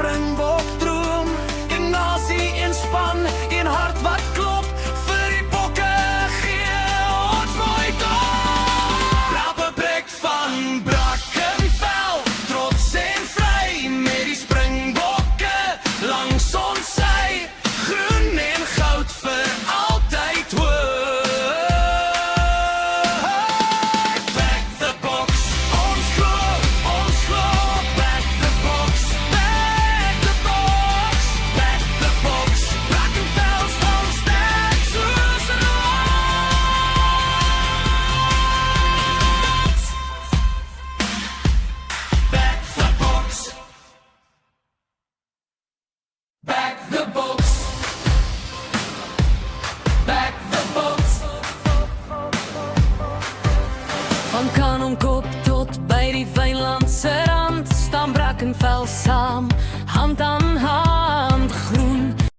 Springbok droom. Een nasie in span, een hart wat klop. Vir die bokke gee ons mooi dop. Rapperbreek van Brackenfell, trots en vry met die Springbokke langs ons sy. Groen en goud vir altyd hoog. Back the box, ons glo, back the box, back the box, back the box. Brackenfell staan sterk soos 'n rots. Back the box, back the box, back the box. Van Kanonkop tot by die Wynlandse rand staan Brackenfell saam, hand aan hand.